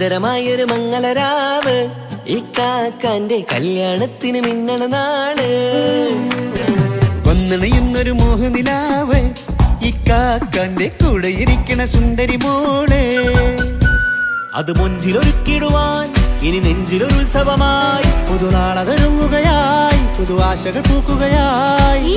സുന്ദരമായൊരു മംഗളരാവ് ഇക്കാക്കാന്റെ കല്യാണത്തിന് മിന്നണ നാള്. വന്നണയുന്നൊരു മോഹനിലാവ് ഇക്കാക്കാന്റെ കൂടെ ഇരിക്കണ സുന്ദരി മോള്. അത് മുഞ്ചിലൊരുക്കിടുവാൻ ഇനി നെഞ്ചിലൊരു ഉത്സവമായി പുതുനാളതൊരുങ്ങുകയായി പുതു ആശകൾ പൂക്കുകയായി.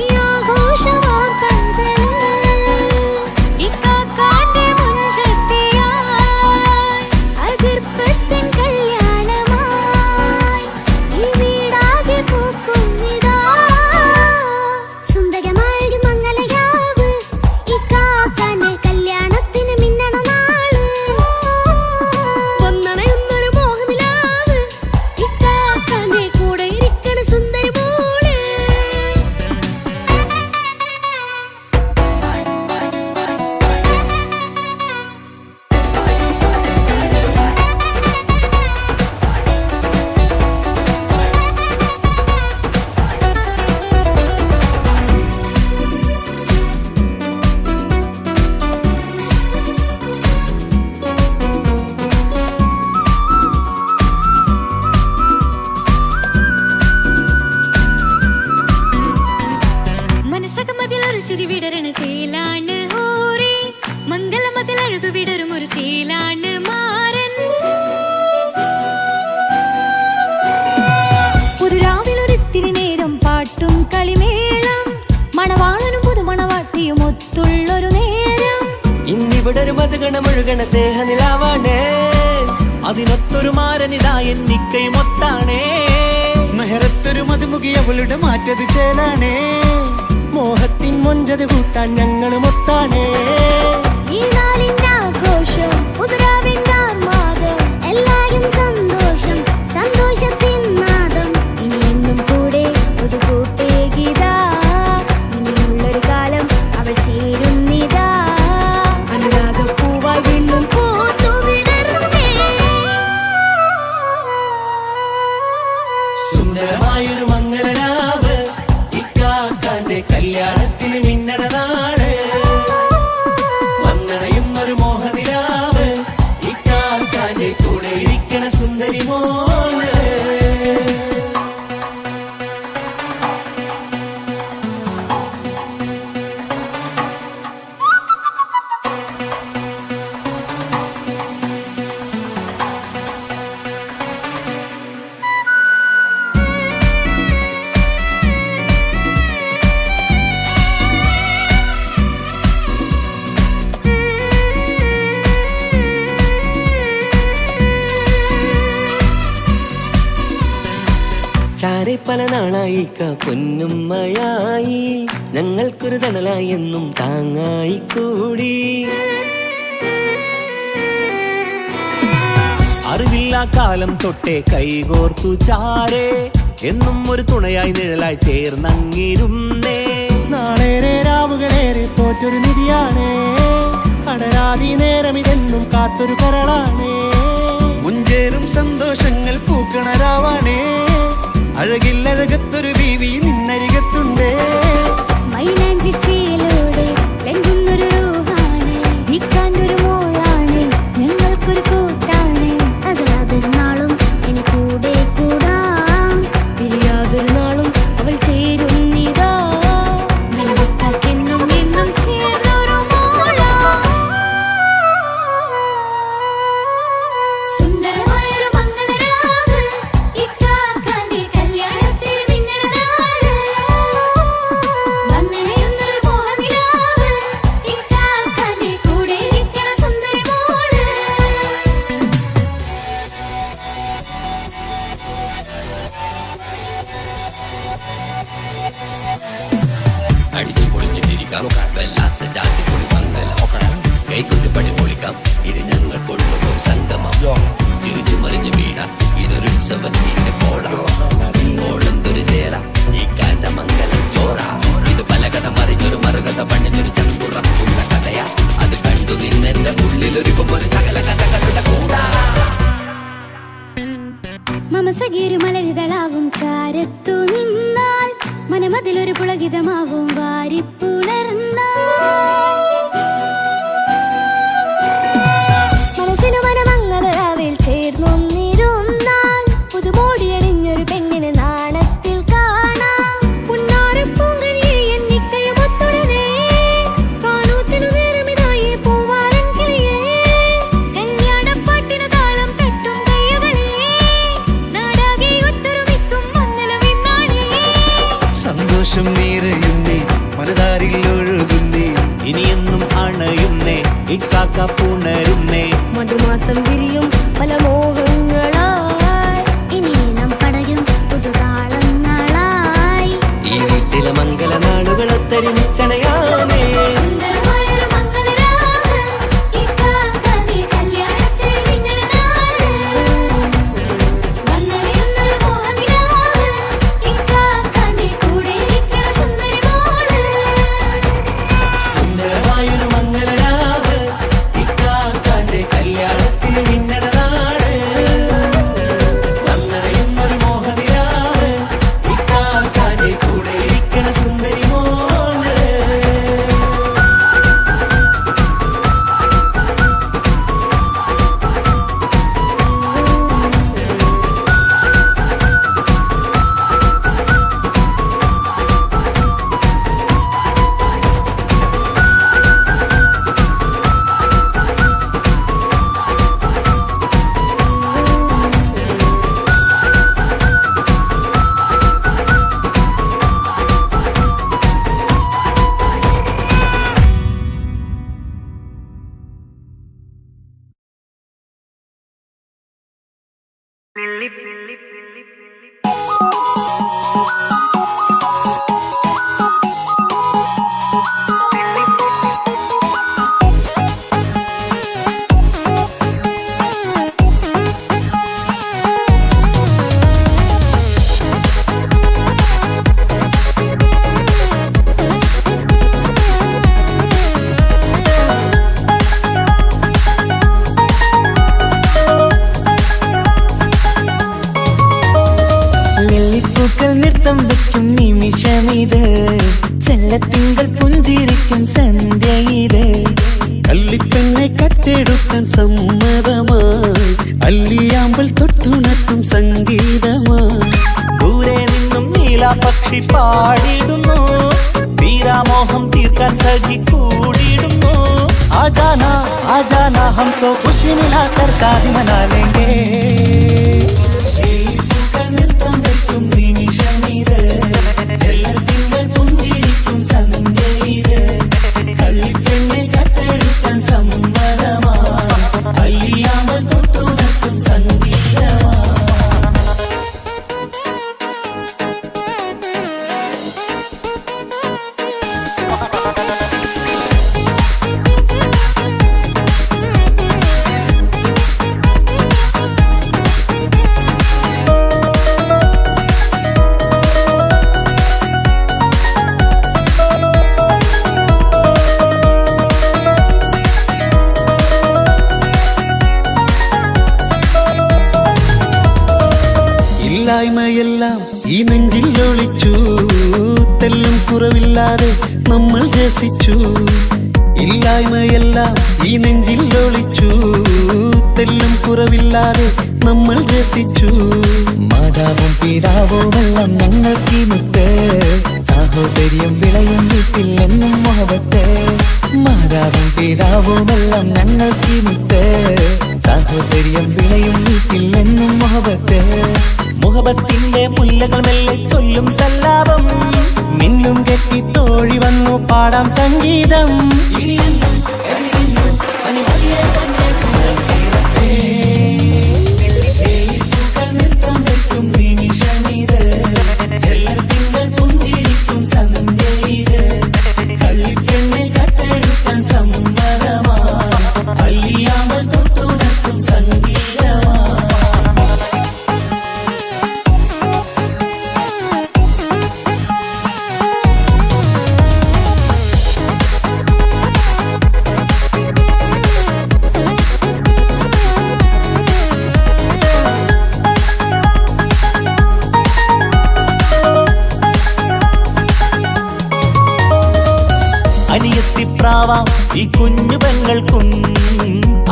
ചിരി വിടരണ ചേലാണ് ഓരേ മംഗളമതിൽ അഴകു വിടരും ഒരു ചേലാണ് മാരൻ. പുതുരാവിലൊരിത്തിരി നേരം പാട്ടും കളിമേളം മണവാളനും പുതുമണവാട്ടിയും ഒത്തുള്ളൊരു നേരം. ഇന്നിവിടെ ഒരു മധുഗണമൊഴുകണ സ്നേഹനിലാവാണേ അതിനൊത്തൊരു മാരനിതാ എന്നിക്കയും ഒത്താണേ. മെഹറത്തൊരു മധുമുഖി അവളുടെ മാറ്റത് ചേലാണേ മോഹത്തിൻ മൊഞ്ചത് കൂട്ടാൻ ഞങ്ങളും ഒത്താണേ. ഈ നാളിന്റെ ആഘോഷം പുതുരാവിന്റെ ആർമാദം എല്ലാരും സന്തോഷം സന്തോഷത്തിൻ നാദം. ഇനി എന്നും കൂടെ പുതുകൂട്ടേ ഗീതാ ഇനിയുള്ളൊരു കാലം അവൾ ചേരുന്നിതാ. അനുരാഗപ്പൂവായി വീണ്ടും പൂത്തു വിടർന്നേ. സുന്ദരമായൊരു മംഗളരാവ് ഇക്കാക്കാന്റെ കല്യാണത്തിന് മിന്നണ നാള്. വന്നണയുന്നൊരു മോഹനിലാവ് ഇക്കാക്കാന്റെ കൂടെ ഇരിക്കണ സുന്ദരി മോള്. ചാരെ പല നാളായിക്ക പൊന്നുമ്മയായി ഞങ്ങൾക്കൊരു തണലായി എന്നും താങ്ങായി കൂടി. അറിവില്ലാ കാലം തൊട്ടേ കൈകോർത്തു ചാരേ എന്നും ഒരു തുണയായി നിഴലായി ചേർന്നങ്ങിരുന്നേ. നാളേറെ രാവുകളേറെ തോറ്റൊരു നിധിയാണേ അടരാതി നേരം ഇതെന്നും കാത്തൊരു കരളാണേ. മുഞ്ചേറും സന്തോഷങ്ങൾ പൂക്കണരാവാണേ അഴകില്ലഴകത്തൊരു ബീവി നിന്നരികത്തുണ്ടേ. മൈലാഞ്ചി ചേലോടെ ലംഘുന്നൊരു റൂഹാണ് വിക്കാണ്ടൊരു മോളാണ് ഞങ്ങൾക്കൊരു കൂട്ടാണ്. അകലാതൊരു നാളും ഇനി കൂടെ കൂടാം പിരിയാതൊരു നാളും അവൾ ചേരുന്നിതാ. മലക്കാക്കെന്നും എന്നും ചേർന്നൊരു മോളാ. സുന്ദരമായൊരു മംഗളരാവ് ഇക്കാക്കാന്റെ കല്യാണത്തിന് മിന്നണ നാള്. വന്നണയുന്നൊരു മോഹനിലാവ് ഇക്കാക്കാന്റെ കൂടെ ഇരിക്കണ സുന്ദരി മോള്. അടിച്ചു പൊളിച്ചിട്ടിരിക്കാം കടവല്ലാത്ത ജാതിപ്പൊളി പന്തല കൈകൊണ്ട് പണി പൊളിക്കാം ഇത് ഞങ്ങൾ കൊണ്ടുപോകും സംഗമം. തിരിച്ചു മറിഞ്ഞു വീണ ഇതൊരു ഉത്സവത്തിന്റെ കോളന്തൊരു ചേര ഈ കാണ്ട മംഗലം ചോറ. ഇത് പലകഥ മറിഞ്ഞൊരു മറുകഥ പണിഞ്ഞൊരു ചങ്കുറപ്പുള്ള കഥയാ. അത് കണ്ടു നിന്നെന്റെ ഉള്ളിലൊരുക്കുമ്പോൾ സകല കഥകളുടെ കൂടാ. മമസഗീരു മലരിതളാവും ചാരത്തു നിന്നാൽ മനമതിലൊരു പുളകിതമാവും വാരിപ്പുണർന്നാൽ. മനസ്സിനു മനമംഗളരാവിൽ നിറയുന്നേ മനതാരിൽ ഒഴുകുന്നേ ഇനിയെന്നും അണയുന്നേ ഇക്കാക്ക പുണരുന്നേ മധുമാസം വിരിയും പല മോഹങ്ങളായി ഇനി നാം പടരും പുതുതാളങ്ങളായി ഈ വീട്ടിലെ മംഗള നാളുകൾ ഒത്തൊരുമിച്ചണയാമേ സുന്ദരമായൊരു മംഗളരാവ് ഇക്കാക്ക നീ കല്യാണത്തിൽ മിന്നണ നാള് വന്നറിയുന്നൊരു മോഹനിലാവ് ഇക്കാക്ക നീ കൂടെ ഇരിക്കണ സുന്ദരി മോള് സുന്ദരമായൊരു മംഗളരാവ് ഇക്കാക്കാന്റെ കല്യാണത്തിൽ മിന്നണ നാട് വന്നറിയുന്നൊരു മോഹനിലാവ് ഇക്കാക്കാന്റെ കൂടെ ഇരിക്കണ സുന്ദരി മോള് നെല്ലിപ്പൂക്കൾ നൃത്തം വെക്കും നിമിഷമിത് ചെല്ലത്തിങ്കൾ പുഞ്ചിരിക്കും സന്ധ്യ ഇത് കള്ളിപ്പെണ്ണെ കട്ടെടുക്കാൻ സമ്മതമായി അല്ലിയാമ്പൽ തൊട്ടുണർത്തും സംഗീതമായി ദൂരെ നിന്നും നീലാപക്ഷി പാടിടുന്നു തീരാമോഹം തീർക്കാൻ സഖി കൂടിയിടുന്നു आजाना हम तो खुशी मिलाकर शादी मना लेंगे നൃത്തം വെക്കും നിമിഷമിത് ചെല്ലത്തിങ്കൾ പുഞ്ചിരിക്കും സന്ധ്യ ഇത് കള്ളിപ്പെണ്ണെ കട്ടെടുക്കാൻ സമ്മതമായി അല്ലിയാമ്പൽ തൊട്ടുണർത്തും സംഗീതമായി ഇല്ലായ്മയെല്ലാം ഈ നെഞ്ചിൽ ഒളിച്ചു തെല്ലും കുറവില്ലാതെ നമ്മൾ രസിച്ചു ഇല്ലായ്മയെല്ലാം ഈ നെഞ്ചിൽ ഒളിച്ചു തെല്ലും കുറവില്ലാതെ നമ്മൾ രസിച്ചു മാതാവും പിതാവുമെല്ലാം ഞങ്ങൾക്ക് മുത്ത് സാഹോദര്യം വിളയും വീട്ടിൽ എന്നും മുഹബത്ത് മാതാവും പിതാവുമെല്ലാം ഞങ്ങൾക്ക് മുത്ത് സാഹോദര്യം വിളയും വീട്ടിൽ എന്നും മുഹബത്ത് മുഹബത്തിന്റെ മുല്ലകൾ മെല്ലെ ചൊല്ലും സല്ലാപം മിന്നും കെട്ടി തോഴി വന്നു പാടാം സംഗീതം ഇനിയെന്നും എവിടെയെന്നും അനുമതിയെ തന്നെ കുരക്കേറട്ടെ. നൃത്തം വെക്കും നിമിഷമിത് ചെല്ലത്തിങ്കൾ പുഞ്ചിരിക്കും സന്ധ്യ ഇത് കള്ളിപ്പെണ്ണെ കട്ടെടുക്കാൻ സമ്മതമായി അല്ലിയാമ്പൽ തൊട്ടുണർത്തും സംഗീതമായി അനിയത്തിപ്രാവാം ഈ കുഞ്ഞു പെങ്ങൾക്കും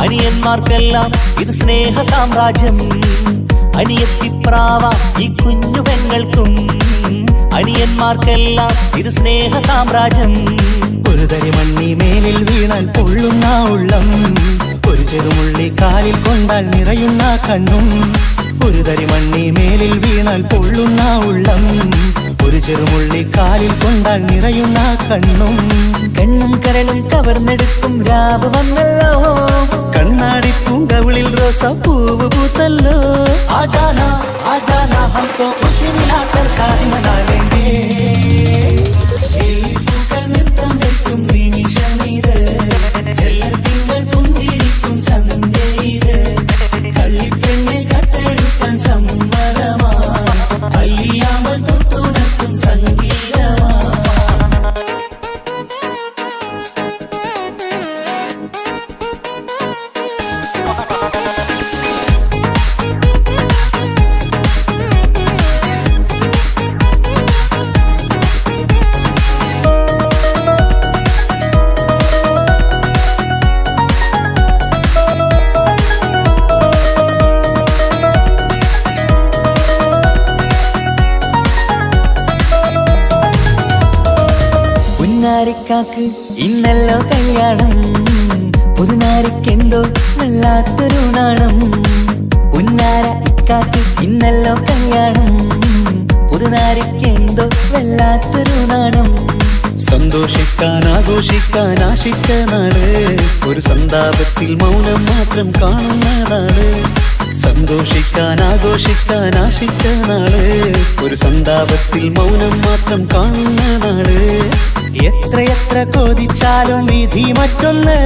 അനിയന്മാർക്കെല്ലാം ഇത് സ്നേഹ സാമ്രാജ്യം അനിയത്തിപ്രാവാം ഈ കുഞ്ഞു പെങ്ങൾക്കും അനിയന്മാർക്കെല്ലാം ഇത് സ്നേഹ സാമ്രാജ്യം ഒരു തരി മണ്ണി മേലിൽ വീണാൽ പൊള്ളുന്ന ഉള്ളം ഒരു ചെറുമുള്ളി കാലിൽ കൊണ്ടാൽ നിറയുന്ന കണ്ണും ഒരു തരി മണ്ണി മേലിൽ വീണാൽ പൊള്ളുന്ന ഉള്ളം ഒരു ചെറുമുള്ളി കാലിൽ കൊണ്ടാൽ നിറയുന്ന കണ്ണും കണ്ണും കരളും കവർന്നെടുക്കും രാവ് വന്നല്ലോ കണ്ണാടി പൂങ്കവിളിൽ റോസാപ്പൂവ് പൂത്തല്ലോ ആജാന ആജാന ഹം തോ ഖുശി മിലാക്കർ ഷാദി മനാ ലേംഗേ പൂക്കൾ നൃത്തം വെക്കും നിമിഷമിത് ചെല്ലത്തിങ്കൾ പുഞ്ചിരിക്കും സന്ധ്യ ഇത് കള്ളിപ്പെണ്ണെ കട്ടെടുക്കാൻ സമ്മതമാ അല്ലിയാമൽ തൊട്ടുണർത്തും സംഗീതമാ പുന്നാരിക്കാക്ക് ഇന്നല്ലോ കല്യാണം പുതുനാരിക്കെന്തോ വല്ലാത്തൊരു നാണം പുന്നാര ഇക്കാക്ക് ഇന്നല്ലോ കല്യാണം പുതുനാരിക്കെന്തോ വല്ലാത്തൊരു നാണം സന്തോഷിക്കാൻ ആഘോഷിക്കാൻ ആശിച്ച നാട് ഒരു സന്താപത്തിൽ മൗനം മാത്രം കാണുന്ന നാട് സന്തോഷിക്കാൻ ആഘോഷിക്കാൻ ആശിച്ച നാട് ഒരു സന്താപത്തിൽ മൗനം മാത്രം കാണുന്ന നാട് എത്രയെത്ര കൊതിച്ചാലും വിധി മറ്റൊന്ന്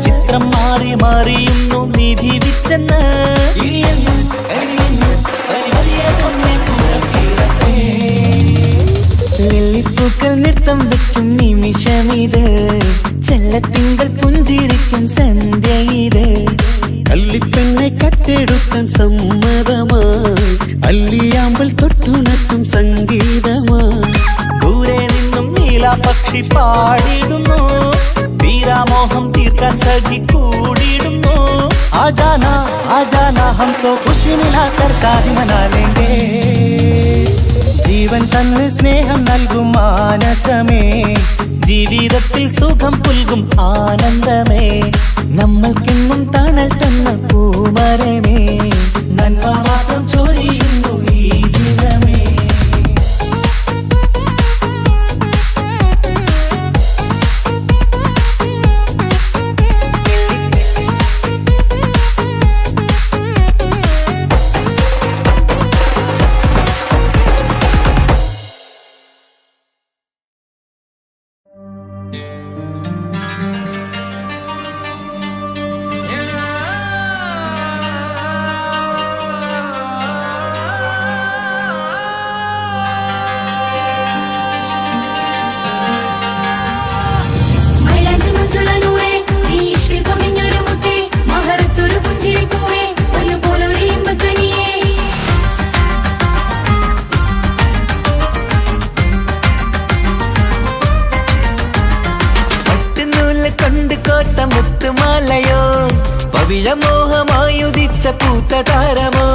ചിത്രം മാറി മാറിയുന്നു നിധി വിറ്റെന്ന് ഇനിയെന്നും കഴിയുന്നു വലിയ പുണ്യപൂരത്തീരത്തേ. വെള്ളിപ്പൂക്കൾ നൃത്തം വെക്കും നിമിഷമിത് ചെല്ലത്തിങ്കൾ പുഞ്ചിരിക്കും സന്ധ്യ ഇത് കള്ളിപ്പെണ്ണെ കട്ടെടുക്കാൻ സമ്മതമായി അല്ലിയാമ്പൽ തൊട്ടുണർത്തും സംഗീതമായി ദൂരെ നിന്നും നീലാപക്ഷി പാടിയിടുന്നു തീരാമോഹം തീർക്കാൻ സഖി കൂടിയിടുന്നു ആജാന ആജാന ഹം തോ ഖുശി മിലാക്കർ ഷാദി മനാ ലേംഗേ ജീവൻ തന്ന് സ്നേഹം നൽകും മാനസമേ ജീവിതത്തിൽ സുഖം പുൽകും ആനന്ദമേ നമ്മൾക്കെന്നും തണൽ തന്ന പൂമരമേ നന്മ മാത്രം ചൊരിയുന്നു ഈ ദിനമേ മൈലാഞ്ചി മുഞ്ചുള്ള നൂറേ നീ ഇഷ്കിൽ പൊതിഞ്ഞൊരു മുത്തേ മഹറത്തൊരു പുഞ്ചിരിപ്പൂവേ പൊന്നുപോലൊരു ഇമ്പക്കനിയേ പട്ടുനൂല് കൊണ്ട് കോട്ട മുത്തുമാലയോ പവിഴമോഹമായുദിച്ച പൂത്ത താരമോ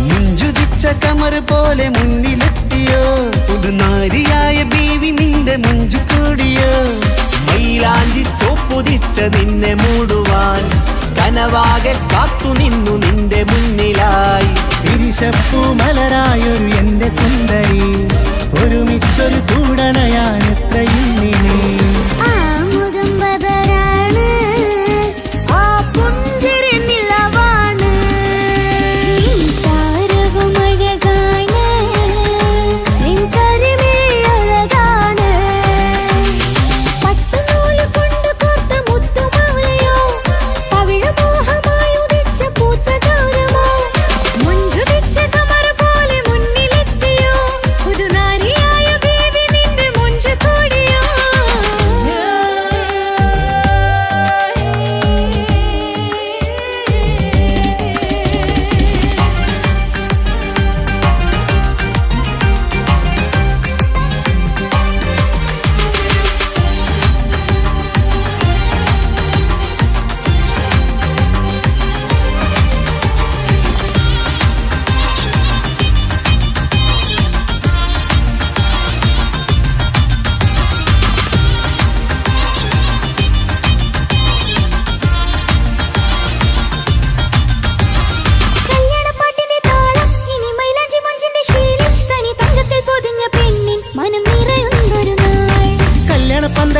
മുഞ്ചുദിച്ച കമർ പോലെ മുന്നിലെത്തിയോ പുതുനാരിയായ ബീവി നിന്റെ മുഞ്ചു കൂടിയോ മൈലാഞ്ചി ചോപ്പുദിച്ച നിന്നെ മൂടുവാൻ കനവാകെ കാത്തു നിന്നു നിന്റെ മുന്നിലായി തിരിശപ്പൂ മലരായൊരു എന്റെ സുന്ദരി ഒരുമിച്ചൊരു കൂടണയാൻ എത്രയും നിന്നെ ആ മുഖം ബദരാണ് ആ പുഞ്ചിരി നിലവാണ് നീ സാരവും അഴകാണ് നിൻ കരിമിഴി അഴകാണ് പട്ടുനൂല് കൊണ്ട് കോർത്ത മുത്തുമാലയോ പവിഴമോഹമായി ഉദിച്ച പൂത്ത താരമോ മുഞ്ചുദിച്ച കമർ പോലെ മുന്നിലെത്തിയോ പുതുനാരിയായ ബേബി നിന്റെ മുഞ്ചു കൂടിയോ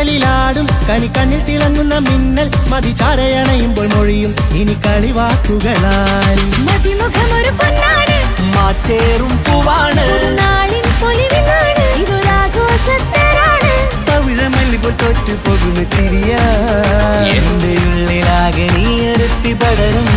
കടലിലാടും കണിക്കണ്ണിൽ തിളങ്ങുന്ന മിന്നൽ മതിചാരയണയുമ്പോൾ മൊഴിയും ഇനി കളിവാക്കുകളാൽ മതിമുഖമൊരു പൊന്നാണ് മാറ്റേറും പൂവാണ് നാളിൻ പൊലിവിനാണ് ഇതൊരാഘോഷത്തരാണ് പവിഴമല്ലിപ്പോൾ തോറ്റു പോകുന്ന ചിരിയ എന്റെ ഉള്ളിലാകെ നീ ഒരുത്തി പടരും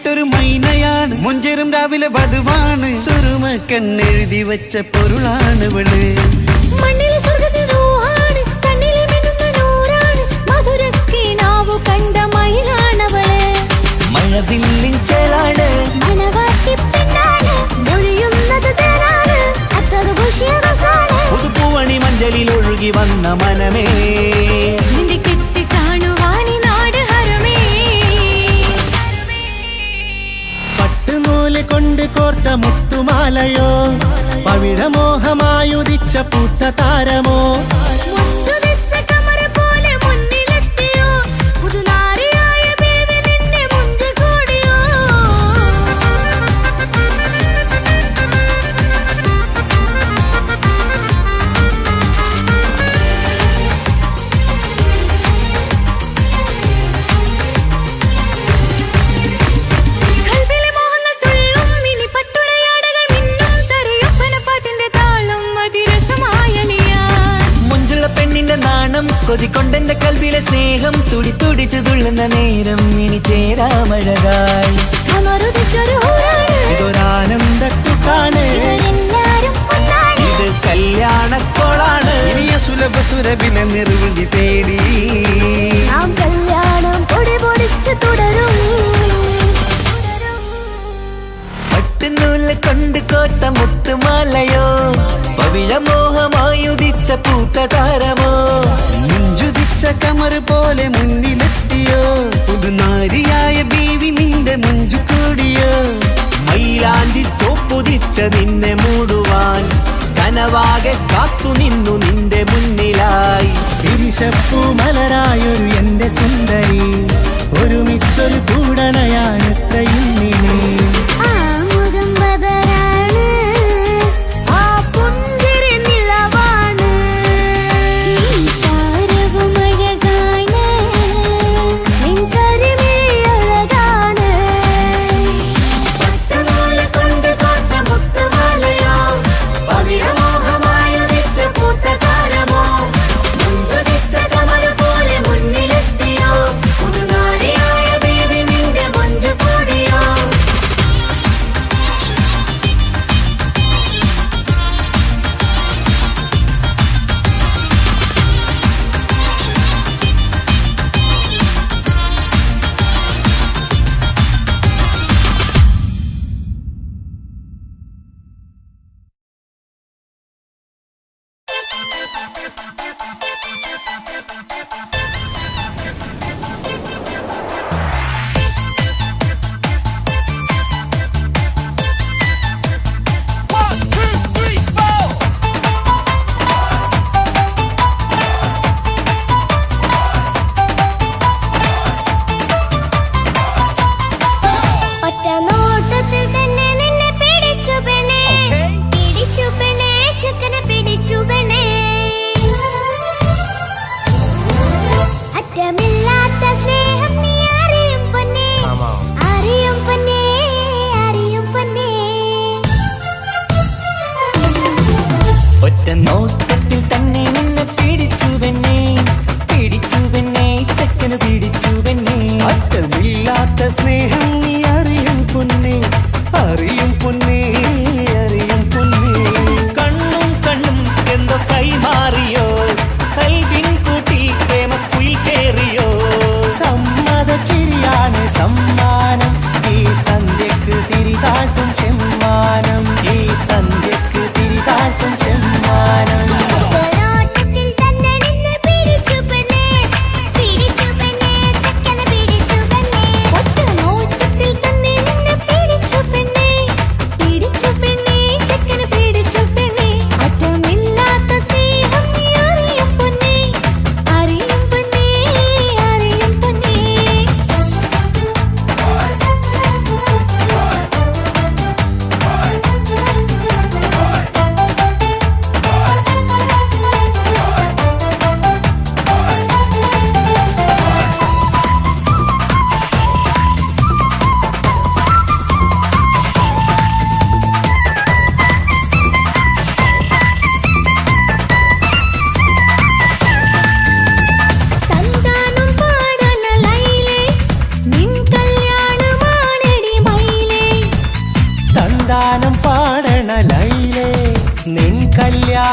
ൊരു മൈനയാണ് മുഞ്ചേറും രാവിലെ വധുവാണ് സുറുമക്കണ്ണെഴുതി വെച്ച പൊരുളാണ് വിള് മണ്ണിലെ സ്വർഗ്ഗത്തിൽ റൂഹാണ് കണ്ണിലെ മിന്നുന്ന നൂറാണ് മധുരക്കിനാവു കണ്ട മയിലാണവള് മഴവില്ലിൻ ചേലാണ് മണവാട്ടി പെണ്ണാണ് മൊഴിയുന്നത് തേനാണ് അത്ര ഖുഷിയറസാണ് പുതുപ്പൂവണി മഞ്ചലിൽ ഒഴുകി വന്ന മനമേ നിന്റെ കെട്ടി കാണുവാനി നാട് ഹരമേ പട്ടുനൂല് കൊണ്ട് കോർത്ത മുത്തുമാലയോ പവിഴമോഹമായുദിച്ച പൂത്ത താരമോ മുത്തുവെച്ച കമറ പോലെ മുന്നിലെത്തിയോ പുതുനാരിയായ ബേബി നിന്നെ മുഞ്ചു കൂടിയോ കൽബിലെ മോഹങ്ങൾ തുള്ളും ഇനി പട്ടുടയാടകൾ മിന്നും തരയൊപ്പന പാട്ടിന്റെ താളം അതിരസമായലിയാൻ മുഞ്ചുള്ള പെണ്ണിന്റെ നാണം കൊതിക്കൊണ്ടെന്റെ കൽവിലെ സ്നേഹം തുടി തുടിച്ചു തുള്ളുന്ന നേരം ഇനി ചേരാമഴകായി അമറുദിച്ചൊരു ഹൂറാണ് ഇതൊരാനന്ദക്കൂട്ടാണ് ഇവരെല്ലാരും ഒന്നാണ് ഇത് കല്യാണക്കോളാണ് ഇനിയ സുലഭ സുരഭിലെ നിർവൃതി തേടി നാം കല്യാണം പൊടി പൊടിച്ച് തുടരും പട്ടുനൂല് കൊണ്ട് കോട്ട മുത്തുമാലയോ പവിഴമോഹമായുദിച്ച പൂത്ത താരമോ മുഞ്ചുദിച്ച കമർ പോലെ മുന്നിലെത്തിയോ പുതുനാരിയായ ബീവി നിന്റെ മുഞ്ചു കൂടിയോ മൈലാഞ്ചി ചോപ്പുതിച്ച നിന്നെ മൂടുവാൻ കനവാകെ കാത്തു നിന്നു നിന്റെ മുന്നിലായി തിരിശപ്പൂ മലരായൊരു എന്റെ സുന്ദരി ഒരുമിച്ചൊരു കൂടണയാൻ എത്രയും നീ ആ മുഖം ബദറാണ് ആ പുഞ്ചിരി നിലവാണ് ഈ സാരവും അഴകാണ് നിൻ കരിമിഴി അഴകാണ് പട്ടുനൂല് കൊണ്ട് കോർത്ത മുത്തുമാലയോ പവിഴമോഹമായുദിച്ച പൂത്ത താരമോ മുഞ്ചുദിച്ച കമർ പോലെ മുന്നിലെത്തിയോ പുതുനാരിയായ ബേബി നിന്റെ മുഞ്ചു കൂടിയോ ഒറ്റ നോട്ടത്തിൽ തന്നെ നിന്നെ പിടിച്ചു പെണ്ണേ ചെക്കനെ പിടിച്ചു പെണ്ണേ അറ്റമില്ലാത്ത സ്നേഹം നീ അറിയും പൊന്നേ അറിയും പൊന്നേ അറിയും പൊന്നേ ഒറ്റ നോട്ടത്തിൽ തന്നെ നിന്നെ പിടിച്ചു പെണ്ണേ ചെക്കന് പിടിച്ചു പെണ്ണേ അറ്റമില്ലാത്ത സ്നേഹം നീ അറിയും പൊന്നേ അറിയും പൊന്നേ അറിയും പൊന്നേ കണ്ണും എന്തോ കൈ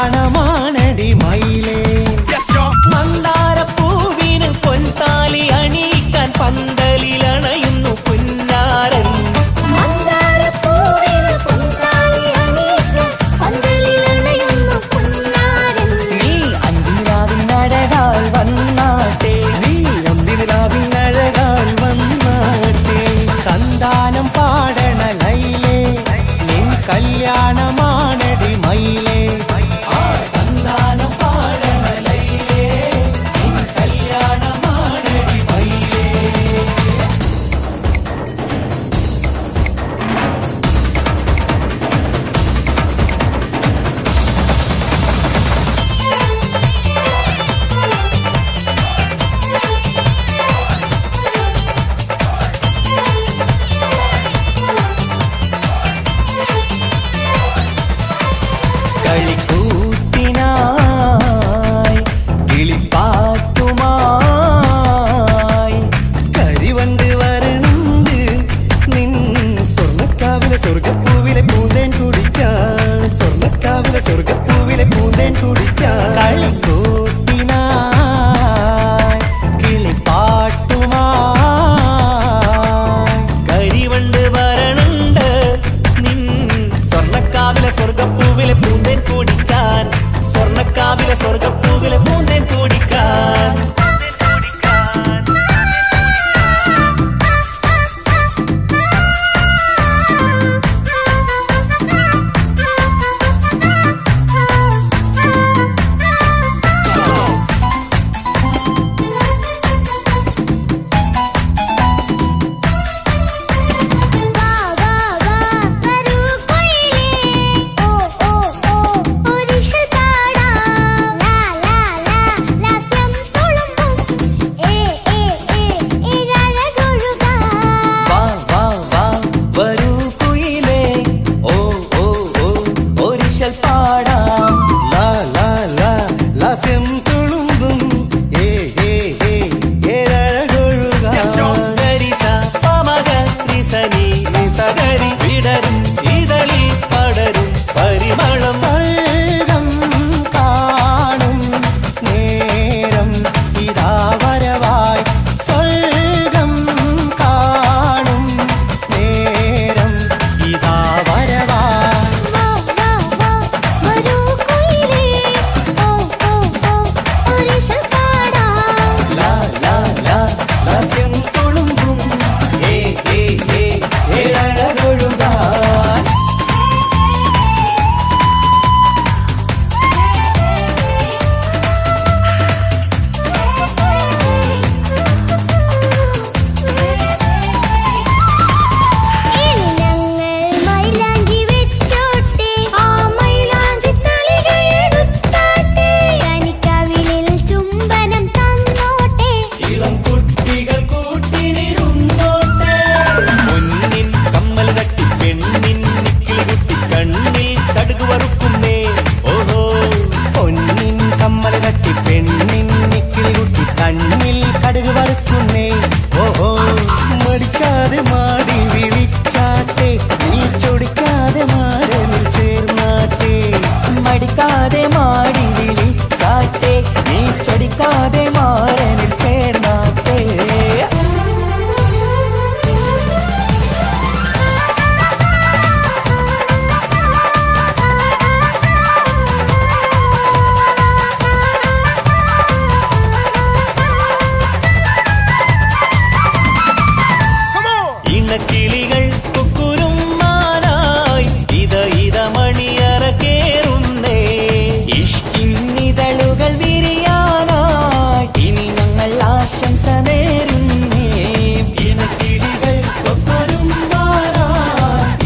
കല്യാണമാണടി മയിലേ. മന്ദാരപ്പൂവിന് പൊൻതാലി അണിയിക്കാൻ പന്തലിലണയുന്നു പുന്നാരൻ. മന്ദാരപ്പൂവിന് പൊൻതാലി അണിയിക്കാൻ പന്തലിലണയുന്നു പുന്നാരൻ. നീ അന്തിരാവിനഴകാൽ വന്നാട്ടെ, നീ അന്തിനിലാവിനഴകാൽ വന്നാട്ടെ. തന്താനം പാടണ ലൈലേ, നിൻ കല്യാണമാണടി മയിലേ. ആ തന്താനം പാടണ ലൈലേ, നിൻ കല്യാണമാണടി മയിലേ. കളിക്കൂത്തിനായി കിളിപ്പാട്ടുമായി കരിവണ്ട് വരണ്ട് നിൻ സ്വർണ്ണക്കാവിലെ സ്വർഗപ്പൂവിലെ പൂന്തേൻ കുടിക്കാൻ, സ്വർണ്ണക്കാവിലെ സ്വർഗപ്പൂവിലെ പൂന്തേൻ കുടിക്കാൻ. കളിക്കൂത്തിനായി കിളിപ്പാട്ടുമായി കരിവണ്ട് വരണുണ്ട് നിൻ സ്വർണ്ണക്കാവിലെ സ്വർഗപ്പൂവിലെ പൂന്തേൻ കുടിക്കാൻ, സ്വർണ്ണക്കാവിലെ സ്വർഗപ്പൂവിലെ പൂന്തേൻ കുടിക്കാൻ. വാ വാ വാ വരൂ കുയിലേ, ഓ ഓ ഓ ഒരിഷൽ പാടാം. ലാ ലാ ലാ ലാസ്യം തുളുമ്പും ഏ ഏ ഏ ഏഴഴകൊഴുകാം. വാ വാ വാ വരൂ കുയിലേ, ഓ ഓ ഓ ഒരിശൽ പാടാം. ലാ ലാ ലാ ലാസ്യം തുളുമ്പും ഏ ഏ ഏ ഏഴഴകൊഴുകാൻ. ഗരിസ പമഗ റിസനി നിസഗരി വിടരും ഇതളിൽ പടരും പരിമളം. സ്വർഗം കാണും നേരം ഇതാ വരവായി, സ്വർഗം കാണും നേരം ഇതാ വരവായി. വാ വാ വാ വരൂ കുയിലേ, ഓ ഓ ഓ ഒരിഷൽ പാടാം. ലാ ലാ ലാ ലാസ്യം തുളുമ്പും ഏ ഏ ഏ ഏഴഴകൊഴുകാൻ. ഇനി ഞങ്ങൾ മൈലാഞ്ചി വെച്ചോട്ടെ, ആ മൈലാഞ്ചി തളിക എടുത്താട്ടെ. കണിക്കവിളിൽ ചുംബനം തന്നോട്ടെ. ഇളം കുട്ടികൾ കൂട്ടിനിരുന്നോട്ടെ. പൊന്നിൻ കമ്മൽ തട്ടി പെണ്ണിൻ നിക്കിളി കുട്ടി കണ്ണിൽ കടുക് വറുക്കുന്നേ. ഓഹോ പൊന്നിൻ കമ്മൽ തട്ടി പെണ്ണിൻ നിക്കിളി കുട്ടി കണ്ണിൽ കടുക് വറുക്കുന്നേ. ഓഹോ മടിക്കാതെ മാടി വിളിച്ചാട്ടെ, നീ ചൊടിക്കാതെ മാരനിൽ ചേർന്നാട്ടെ. മടിക്കാതെ മാടി വിളിച്ചാട്ടെ, നീ ചൊടിക്കാതെ മാറനിൽ ചേർന്നാട്ടെ. ഇണക്കിളികൾ കുക്കുരുമാനായി ഇത ഇത മണിയറ കേറുന്നേ. ഇഷ്കിന്നിതളുകൾ വിരിയാനായി ഇനി ഞങ്ങൾ ആശംസ നേരുന്നേ. ഇണക്കിളികൾ കൊക്കൊരുമ്പാനായി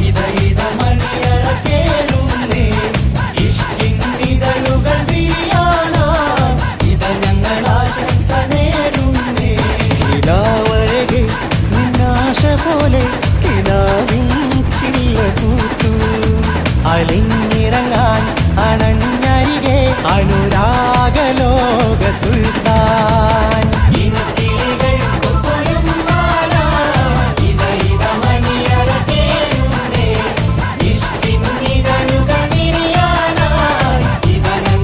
ഇത ഇത മണിയറ കേറുന്നേ. ഇഷ്കിന്നിതളുകൾ വീഴാനായി ഇത ഞങ്ങൾ ആശംസ നേരുന്നേ. നിലാവഴകെ നിന്നാശ പോലെ കിനാവിൻ ചില്ല കൂട്ടു അലിഞ്ഞിറങ്ങാൻ അണഞ്ഞരികെ അനുരാഗലോക സുൽത്താൻ. ഇനക്കിളികൾ കൊക്കൊരുമ്പാനായി ഇത ഇത മണിയറ കേറുന്നേ. ഇഷ്കിന്നിതളുകൾ വിരിയാനായി ഇത ഞങ്ങൾ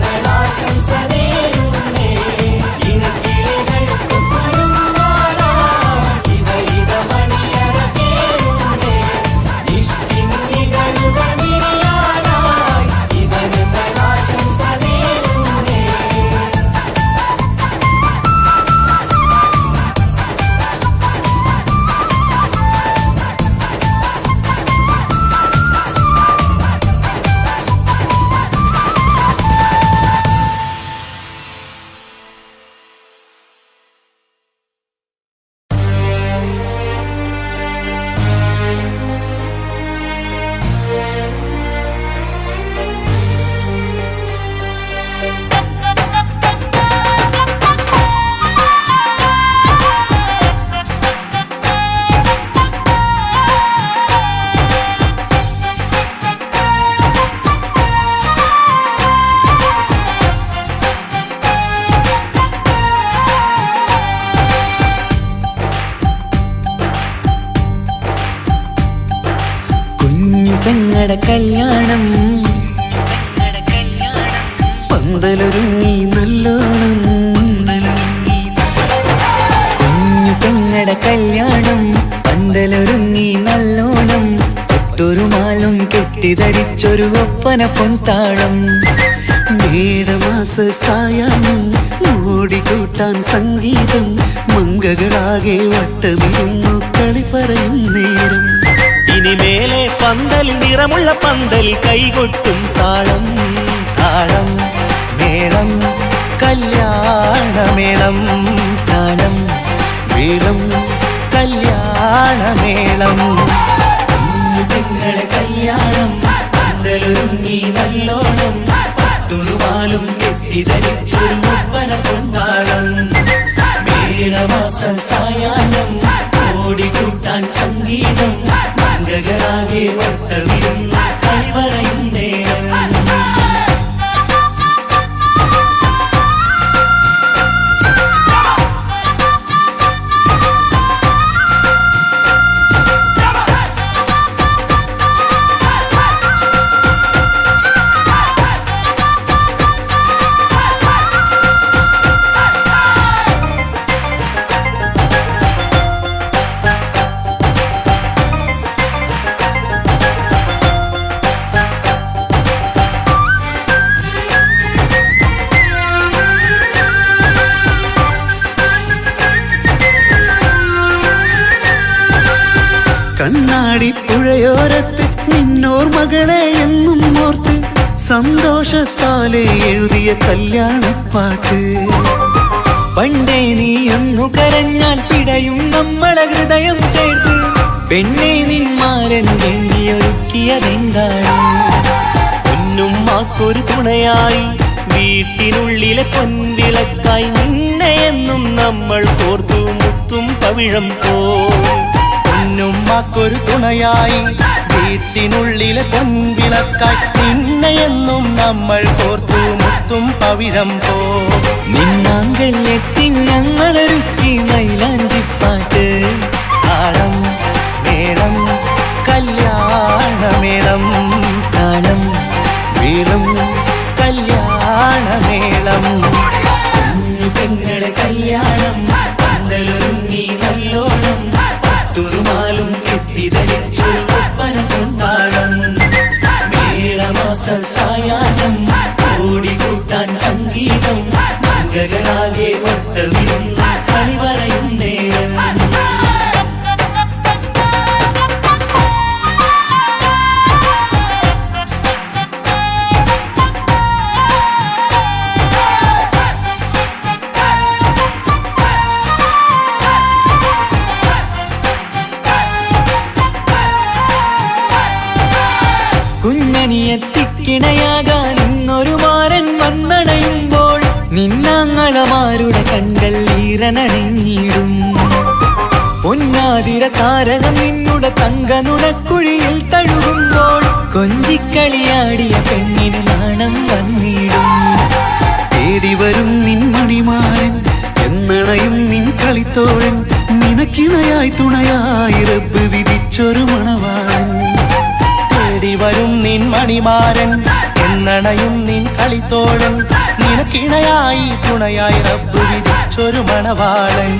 പെങ്ങടെ കല്യാണം പന്തലൊരുങ്ങി നല്ലോണം കുഞ്ഞു പെങ്ങടെ കല്യാണം പന്തലൊരുങ്ങി നല്ലോണം ഒട്ടൊരു മാലും കെട്ടിധരിച്ചൊരു ഒപ്പന പൊൻതാളം മേടമാസ സായാഹ്നം ഓടിക്കൂട്ടാൻ സംഗീതം മങ്കകളാകെ വട്ടമിരുന്നു കളി പറയും നേരം ഇനിമേലെ പന്തൽ നിറമുള്ള പന്തൽ കൈകൊട്ടും താളം താളം മേളം കല്യാണമേളം താളം മേളം കല്യാണമേളം കുഞ്ഞു പെങ്ങളെ കല്യാണം പന്തലൊരുങ്ങി നല്ലോണം പത്തുറുമാലും കെട്ടിധരിച്ചൊരു ഒപ്പന പൊൻതാളം മേടമാസ സായാഹ്നം ഓടിക്കൂട്ടാൻ സംഗീതം മംഗളാകെ വട്ടമിരുന്ന് കളി പറയും നേരം കണ്ണാടി പുഴയോരത്ത് നിന്നോർമകളെ എന്നും ഓർത്ത് സന്തോഷത്താലെ എഴുതിയ കല്യാണപ്പാട്ട് പണ്ടേ നീ ഒന്നു കരഞ്ഞാൽ പിടയും നമ്മളെ ഹൃദയം ചേർത്ത് പെണ്ണെ നിന്മാരൻ വേണ്ടിയൊരുക്കിയതെന്താണ് പൊന്നുമ്മാക്കൊരു തുണയായി വീട്ടിനുള്ളിലെ പൊൻവിളക്കായി നിന്നെ എന്നും നമ്മൾ കോർത്തു മുത്തും പവിഴം പോ പൊന്നുമ്മാക്കൊരു തുണയായി വീട്ടിനുള്ളിലെ പൊൻവിളക്കായി നിന്നെയെന്നും നമ്മൾ കോർത്തു മുത്തും പവിഴം പോ നിന്നാങ്കല്ലെത്തി ഞങ്ങളൊരുക്കി മൈലാഞ്ചിപ്പാട്ട് താളം മേളം കല്യാണമേളം താളം മേളം കല്യാണമേളം കുഞ്ഞു പെങ്ങളെ കല്യാണം പന്തലൊരുങ്ങി നല്ലോണം പത്തുറുമാലും കെട്ടിധരിച്ചൊരു ഒപ്പന പൊൻതാളം മേളമാസ സായാഹ്നം ഓടിക്കൂട്ടാൻ സംഗീതം മംഗളാകെ വട്ടമിരുന്ന് കളി പറയും നേരം കുഞ്ഞനിയെത്തിക്കിണയാകാൻ ഇന്നൊരു മാരൻ വന്നണയുമ്പോൾ നിന്നാങ്ങളമാരുടെ കണ്ടൽ ഈറനണിഞ്ഞിടും പൊന്നാതിര താരകം നിന്നുടെ തങ്കനുടക്കുഴിയിൽ തഴുകുമ്പോൾ കൊഞ്ചിക്കളിയാടിയ പെണ്ണിന് നാണം വന്നിടും തേടി വരും നിൻ മണിമാരൻ എന്നണയും നിൻ കളിത്തോഴൻ നിനക്കിണയായി തുണയായി റബ്ബ് വിധിച്ചൊരു മണവാളൻ തേടി വരും നിൻ മണിമാരൻ എന്നണയും നിൻ കളിത്തോഴൻ നിനക്കിണയായി തുണയായി റബ്ബ് വിധിച്ചൊരു മണവാളൻ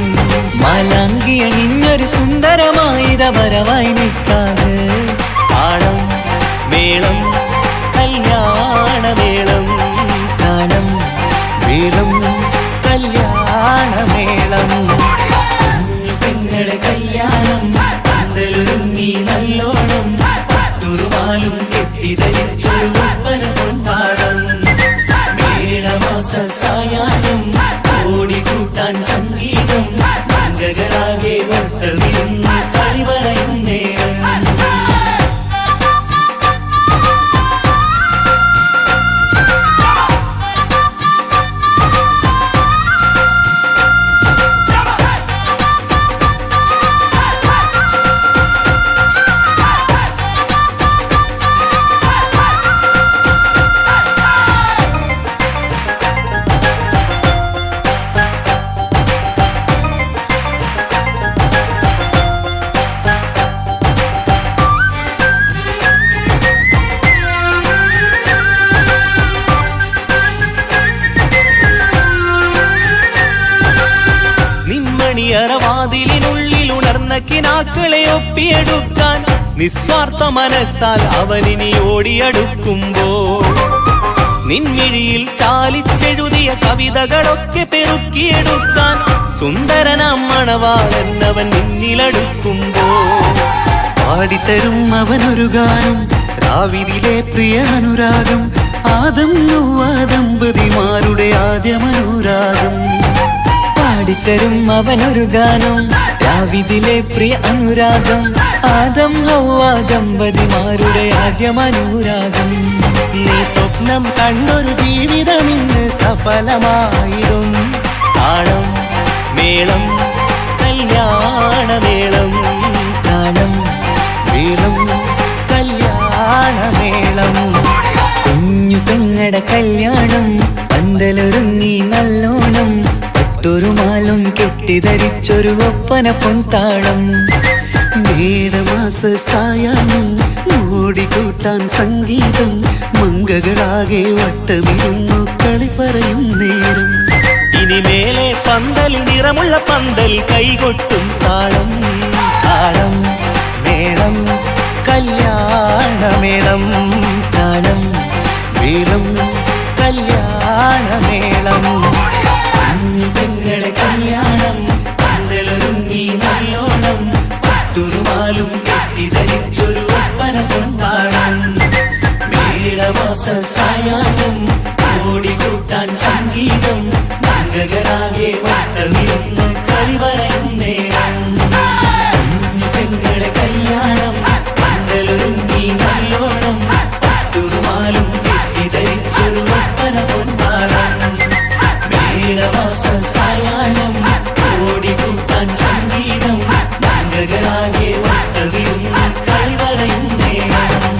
മാലാങ്കിയ നിന്നൊരു സുന്ദരമായിത വരവായി നിൽക്കാതെ താളം മേളം കല്യാണമേളം താളം മേളം കല്യാണമേളം കുഞ്ഞു പെങ്ങളെ കല്യാണം പന്തലൊരുങ്ങി നല്ലോണം പത്തുറുമാലും കെട്ടിധരിച്ചൊരു ഒപ്പന പൊൻതാളം മേടമാസ സായാഹ്നം ഓടിക്കൂട്ടാൻ സംഗീതം മംഗളാകെ വട്ടമിരുന്ന് കളി പറയും നേരം അറവാതിലിനുള്ളിൽ ഉണർന്ന കിനാക്കളെ ഒപ്പിയെടുക്കാൻ നിസ്വാർത്ഥ മനസ്സാൽ അവനിനി ഓടിയടുക്കുമ്പോൾ നിൻമിഴിയിൽ ചാലിച്ചെഴുതിയ കവിതകളൊക്കെ പെറുക്കിയെടുക്കാൻ സുന്ദരനാം മണവാളൻ അവൻ നിന്നിലടുക്കുമ്പോൾ പാടിത്തരും അവനൊരു ഗാനം രാവിലെ പ്രിയ അനുരാഗം ആദം നൊവ്വ ദമ്പതിമാരുടെ ആദ്യമനുരാഗം പാടിത്തരും അവനൊരു ഗാനം രാവിലെ പ്രിയ അനുരാഗം ആദം ഹൗവ ദമ്പതിമാരുടെ ആദ്യമനുരാഗം നീ സ്വപ്നം കണ്ടൊരു ജീവിതം ഇന്ന് സഫലമായിടും താളം മേളം കല്യാണമേളം താളം മേളം കല്യാണമേളം കുഞ്ഞു പെങ്ങടെ കല്യാണം പന്തലൊരുങ്ങി നല്ലോണം ഒട്ടൊരു മാലും കെട്ടിധരിച്ചൊരു ഒപ്പന പൊൻതാളം മേടമാസ സായാഹ്നം ഓടിക്കൂട്ടാൻ സംഗീതം മംഗകളാകെ വട്ടമിരുന്നു കളി പറയും നേരം ഇനിമേലെ പന്തൽ നിറമുള്ള പന്തൽ കൈകൊട്ടും താളം താളം മേളം കല്യാണമേളം താളം മേളം കല്യാണമേളം പെങ്ങളെ കല്യാണം പന്തലൊരുങ്ങി നല്ലോണം പട്ടുരുമാലും കെട്ടിധരിച്ചൊരു ഒപ്പന പൊൻതാളം മേടമാസ സായാഹ്നം ഓടിക്കൂട്ടാൻ സംഗീതം മംഗകളാകെ വട്ടമിരുന്ന് കളി പറയും നേരം പെങ്ങളെ കല്യാണം പന്തലൊരുങ്ങി നല്ലോണം പട്ടുരുമാലും കെട്ടിധരിച്ചൊരു ഒപ്പന പൊൻതാളം മേടമാസ സായാഹ്നം ഓടിക്കൂട്ടാൻ സംഗീതം മംഗകളാകെ വട്ടമിരുന്ന് കളി പറയും നേരം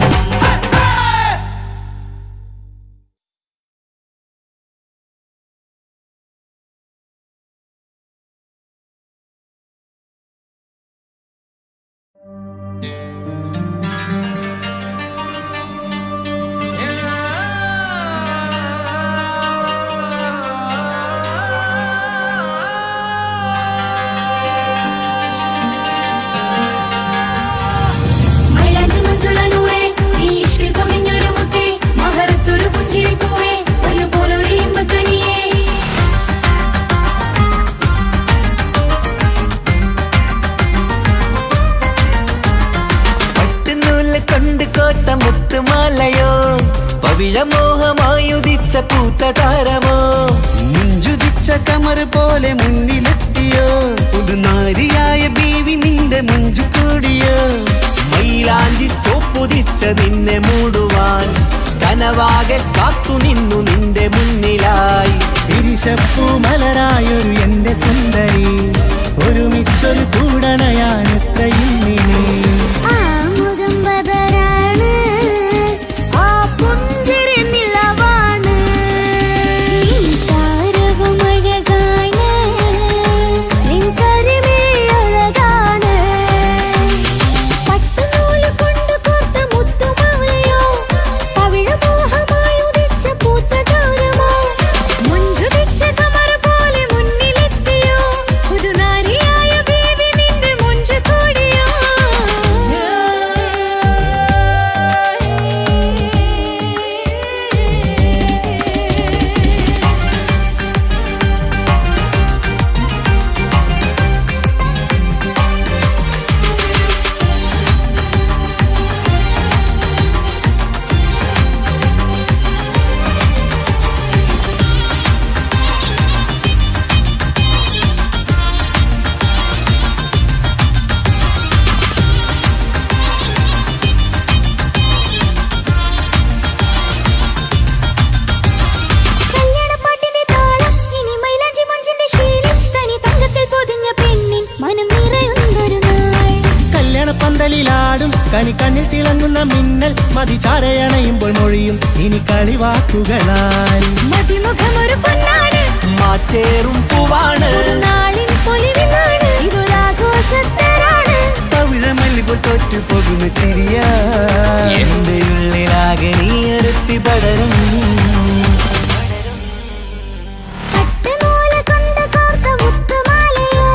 മൈലാഞ്ചി മഞ്ചുള്ള നൂറേ, നീ ഇഷ്കിൽ കവിഞ്ഞൊരു മുത്തേ, മഹറത്തൊരു പുഞ്ചിരിപ്പൂവേ, പൊന്നുപോലൊരു ഇമ്പക്കനിയേ. പട്ടുനൂല് കൊണ്ട് കോട്ട മുത്തുമാലയോ പവിഴമോഹമായുദിച്ച പൂത്ത താരമോ മുഞ്ചുതിച്ച കമർ പോലെ മുന്നിലെത്തിയോ പുതുനാരിയായ ബീവി നിന്റെ മുഞ്ചു കൂടിയോ മൈലാഞ്ചി ചോപ്പുതിച്ച നിന്നെ മൂടുവാൻ കനവാകെ കാത്തുനിന്നു നിന്റെ മുന്നിലായി ഇരിശപ്പൂ മലരായൊരു എന്റെ സുന്ദരി ഒരുമിച്ചൊരു കൂടണയാൻ എത്രയും നീ ആ മുഖം ബദരാണ്, ആ പുഞ്ചിരി നിലവാണ്, ഈ സാരവും അഴകാണ്, നിൻ കരിമിഴി അഴകാണ്. പട്ടുനൂല് കൊണ്ട് കോർത്ത മുത്തുമാലയോ പവിഴമോഹമായി ഉദിച്ച പൂത്ത താരമോ മുഞ്ചുതിച്ച കമർ പോലെ മുന്നിലെത്തിയോ പുതുനാരിയായ ബേബി നിന്റെ മുഞ്ചു കൂടിയോ. കല്യാണപ്പാട്ടിന്റെ താളം ഇനി മൈലാഞ്ചി മഞ്ചിന്റെ ശീലം തനി തങ്കത്തിൽ പൊതിഞ്ഞ പെണ്ണിൻ മനം നിറയുന്നൊരു നാൾ. കല്യാണപ്പന്തലിലാടും കണിക്കണ്ണിൽ തിളങ്ങുന്ന മിന്നൽ മതിചാരയണയുമ്പോൾ മൊഴിയും ഇനി കളിവാക്കുകളാൽ മതിമുഖമൊരു പൊന്നാണ്, മാറ്റേറും പൂവാണ് നാളിൻ പൊലിവിനാണ്, ഇതൊരാഘോഷത്തരാണ്. പവിഴമല്ലിപ്പോൾ തോറ്റു പോകുന്ന ചിരിയ എന്റെ ഉള്ളിലാകെ നീയരുത്തി പടരും പട്ടുനൂല് കൊണ്ട് കോർത്ത മുത്തുമാലയോ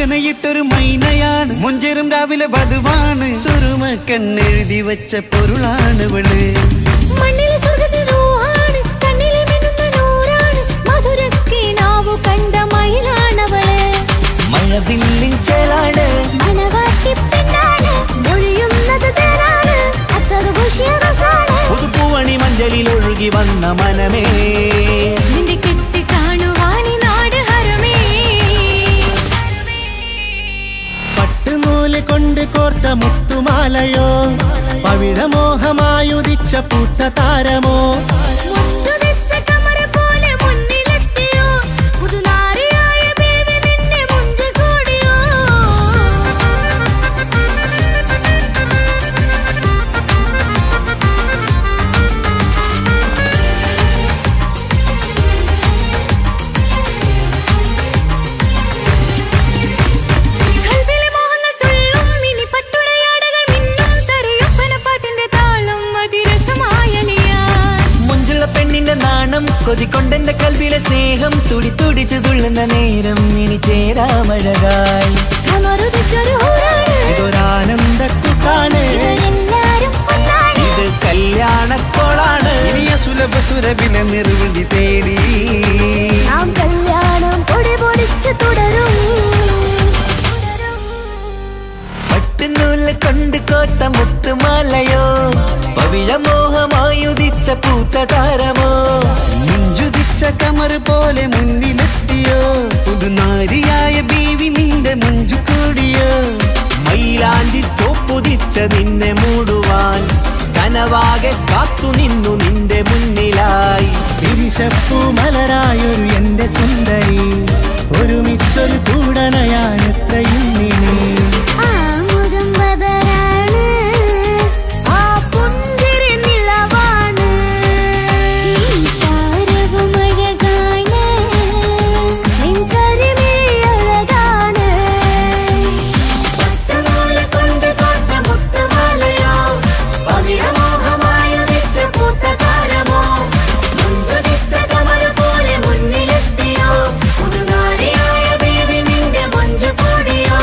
മാക്കനയിട്ടൊരു മൈനയാണ് മുഞ്ചേരും രാവിലെ വധുവാണ് സുറുമ കണ്ണെഴുതി വെച്ച പൊരുളാണ് ഇവള് മണ്ണിലെ സ്വർഗ്ഗത്തിൽ റൂഹാണ് കണ്ണിലെ മിന്നുന്ന നൂറാണ് മധുരക്കിനാവു കണ്ട മയിലാണവള് മഴവില്ലിൻ ചേലാണ് മണവാട്ടി പെണ്ണാണ് മൊഴിയുന്നത് തേനാണ് അത്ര ഭൂഷിയറസാണ് പുതുപ്പൂവണി മഞ്ചലിൽ ഒഴുകി വന്ന മനമേ നിന്റെ കെട്ടി കാണുവാനി നാട് ഹരമേ പട്ടുനൂല് കൊണ്ട് കോർത്ത മുത്തുമാലയോ പവിഴമോഹമായുദിച്ച പൂത്ത താരമോ മുത്തുതിച്ച കമറ പോലെ മുന്നിലെത്തിയോ പുതുനാരിയായ ബേബി നിന്നെ മുഞ്ചു കൂടിയോ കൽവിലെ മോഹങ്ങൾ തുള്ളും മിനി പട്ടുടയാടകൾ മിന്നും തരയൊപ്പന പാട്ടിന്റെ താളം അതിരസമായലിയാൻ മുഞ്ചുള്ള പെണ്ണിന്റെ നാണം കൊതിക്കൊണ്ടെന്റെ കൽവിലെ സ്നേഹം തുടി തുടിച്ചു തുള്ളുന്ന നേരം ഇനി ചേരാമഴകായി കമറുദിച്ചൊരു ഹൂറാണ് ഇതൊരാനന്ദക്കുട്ടാണ് ഇവരെല്ലാരും ഒന്നാണ് ഇത് കല്യാണക്കോളാണ് ഇനിയ സുലഭ സുരഭിലെ നിർവൃതി തേടി നാം കല്യാണം പൊടി പൊടിച്ച് തുടരും പട്ടുനൂല് കൊണ്ട് കോത്ത മുത്തുമാലയോ പവിഴമോഹമായുദിച്ച പൂത്ത താരമോ മുഞ്ചുതിച്ച കമർ പോലെ മുന്നിലെത്തിയോ പുതുനാരിയായ ബീവി നിന്റെ മുഞ്ചു കൂടിയോ മൈലാഞ്ചി ചോപ്പുതിച്ച നിന്നെ മൂടുവാൻ കനവാകെ കാത്തു നിന്നു നിന്റെ മുന്നിലായി തിരിശപ്പൂ മലരായൊരു എന്റെ സുന്ദരി ഒരുമിച്ചൊരു കൂടണയാൻ എത്രയും നീ ആ മുഖം ബദറാണ് ആ പുഞ്ചിരി നിലവാണ് ഈ ശാരവും അഴകാണ് നിൻ കരിമിഴി അഴകാണ് പട്ടുനൂല് കൊണ്ട് കോർത്ത മുത്തുമാലയോ പവിഴമോഹമായുദിച്ച പൂത്ത താരമോ മുഞ്ചുതിച്ച കമർ പോലെ മുന്നിലെത്തിയോ പുതുനാരിയായ ബേബി നിന്റെ മുഞ്ചു കൂടിയോ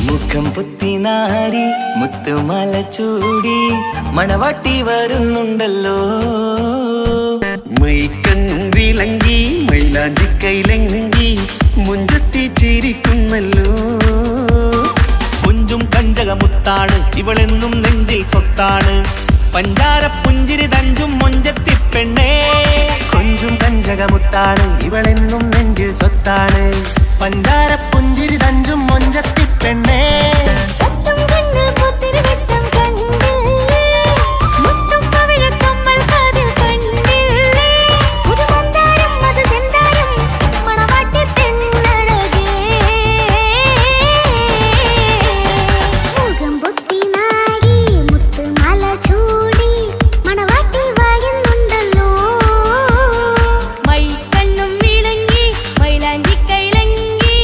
മുഖം പുത്തിനാരി മുത്തുമല ചൂടി മണവാട്ടി വരുന്നുണ്ടല്ലോ മൈക്കണ്ണും വിളങ്കി മൈലാഞ്ചി കൈലങ്കി മുഞ്ചത്തി ചിരിക്കുന്നല്ലോ കുഞ്ചും കഞ്ചകമുത്താണ് ഇവളെന്നും നെഞ്ചിൽ സ്വത്താണ് പഞ്ചാര പുഞ്ചിരി തഞ്ചും മൊഞ്ചത്തി പെണ്ണേ കൊഞ്ചും കഞ്ചകമുത്താണ് ഇവളെന്നും നെഞ്ചിൽ സ്വത്താണ് പഞ്ചാര പുഞ്ചിരി തഞ്ചും മൊഞ്ചത്തി പെണ്ണേ പത്തും കണ്ണിൽ പുത്തിരി വെട്ടം കണ്ടില്ലേ മുത്തും പവിഴക്കമ്മൽ കാതിൽ കണ്ടില്ലേ പുതുമന്ദാരം അത് ചെന്താരം മണവാട്ടി പെണ്ണഴകേ മുഖം പൊത്തി നാരി മുത്തുമാല ചൂടി മണവാട്ടി വരുന്നുണ്ടല്ലോ മൈക്കണ്ണും വിളങ്ങി മൈലാഞ്ചി കൈലങ്കി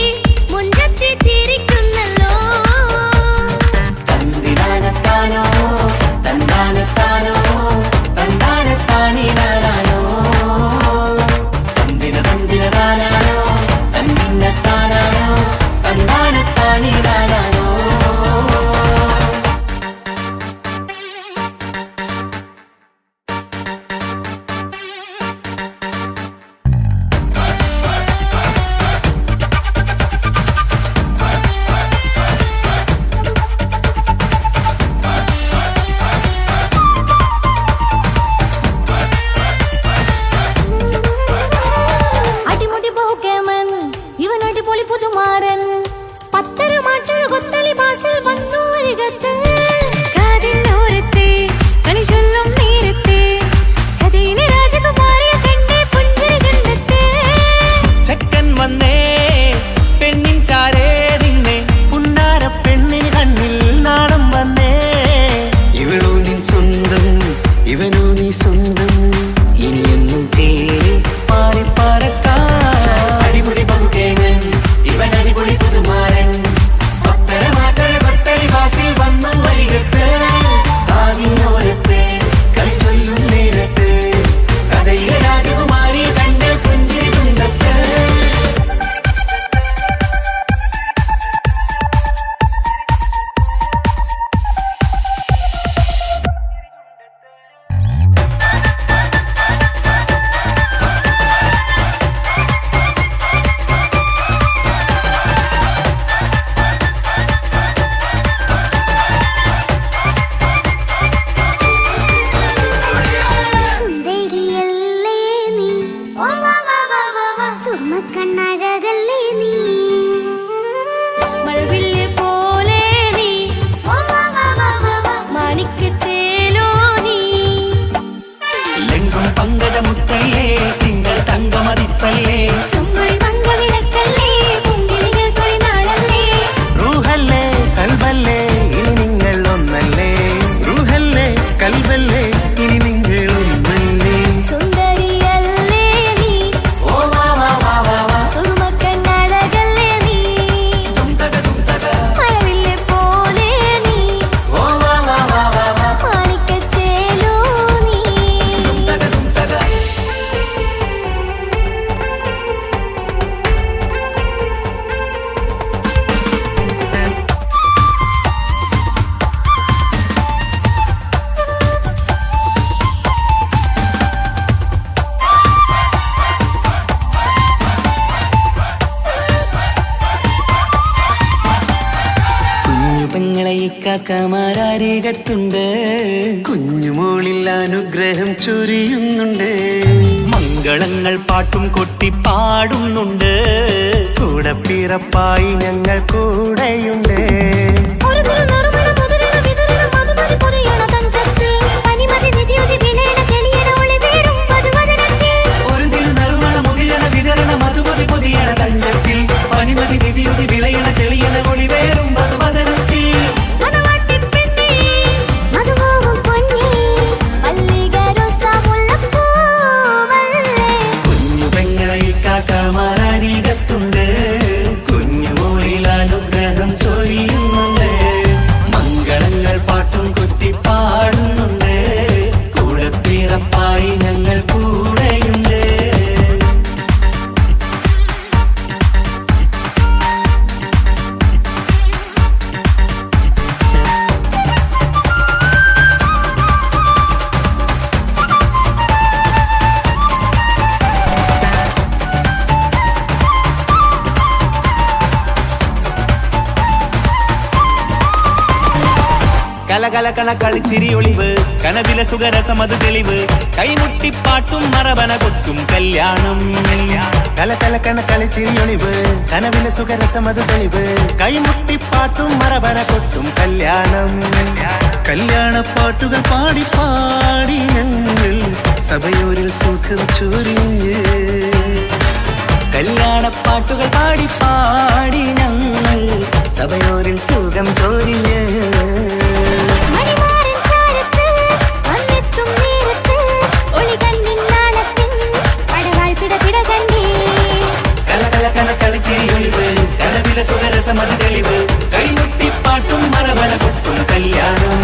പൊങ്കും പങ്കജമുത്തല്ലേ തിങ്കൾ തങ്കമതിപ്പല്ലേ ചുമഴി വന്ന വിളക്കല്ലേ പൊങ്കിളികൾ തൊഴിനാളല്ലേ റൂഹല്ലേ കൽബല്ലേ ഇനി നിങ്ങൾ ഒന്നല്ലേ റൂഹല്ലേ കൽബല്ലേ ഇനി നിങ്ങൾ ഒന്നല്ലേ സുന്ദരിയല്ലേ നീ ഓ വാ വാ വാ വാ വാ സുറുമക്കണ്ണഴകല്ലേ നീ മഴവില്ലെ പോലെ നീ ഓ വാ വാ വാ വാ വാ മാണിക്കച്ചേലോ നീ കുഞ്ഞു പെങ്ങളെ ഇക്കാക്കമാരാരീകത്തുണ്ട് കുഞ്ഞുമോളിൽ അനുഗ്രഹം ചൊരിയുന്നുണ്ട് മംഗളങ്ങൾ പാട്ടും കൊട്ടി പാടുന്നുണ്ട് കൂടെ പിറപ്പായി ഞങ്ങൾ കൂടെയുണ്ട് ഒരു തിരുനറുമണ മുതലിന വിതറിന മധുമതി പൊതിയണ തഞ്ചത്തിൽ പനിമതി നിധിയുതി വിലയണ തെളിയണ ഒളിവേറും മധുവദനത്തിൽ ഒരു തിരുനറുമണ മുതിരണ വിതരണ മധുമതി പൊതിയണ തഞ്ചത്തിൽ പനിമതി നിധിയുതി വിളയണ തെളിയണ ഒളിവേറും മധുവദനത്തിൽ മണവാട്ടിപ്പെണ്ണേ മധുമോഹം പൊന്നേ മല്ലികരസമുല്ലപ്പൂവല്ലേ കുഞ്ഞു പെങ്ങളെ ഇക്കാക്കമാരാരീകത്തുണ്ട് കുഞ്ഞുമോളിൽ അനുഗ്രഹം ചൊരിയുന്നുണ്ട് മംഗളങ്ങൾ പാട്ടും കൊട്ടി പാടുന്നുണ്ട് കൂടെ പിറപ്പായി ഞങ്ങൾ കൂടെയുണ്ട് കലകലകണ കളിച്ചിരി ഒളിവ് കനവില സുഖരസമത് തെളിവ് കൈമുട്ടിപ്പാട്ടും മറവന കൊട്ടും കല്യാണം കലകലക്കണ കളിച്ചിരിയൊളിവ് കനവിലെ സുഖരസമത് തെളിവ് കൈമുട്ടിപ്പാട്ടും മറവന കൊട്ടും കല്യാണം കല്യാണപ്പാട്ടുകൾ പാടി പാടി ഞങ്ങൾ സഭയോരിൽ സുഖം ചൊരിഞ്ഞ് കല്യാണപ്പാട്ടുകൾ പാടി പാടി ഞങ്ങൾ സഭയോരിൽ സുഖം ചോരിഞ്ഞ് മണിമാരൻ ചാരത്ത് വന്നെത്തും നേരത്ത് ഒളികണ്ണിൻ നാണത്തിൻ പടവാൾ പിടപിട കണ്ടേ കലകലകണ കളിച്ചിരി ഒളിവ് കനവില സുഖരസമത് തെളിവ് കൈമുട്ടിപ്പാട്ടും മറവന കൊട്ടും കല്യാണം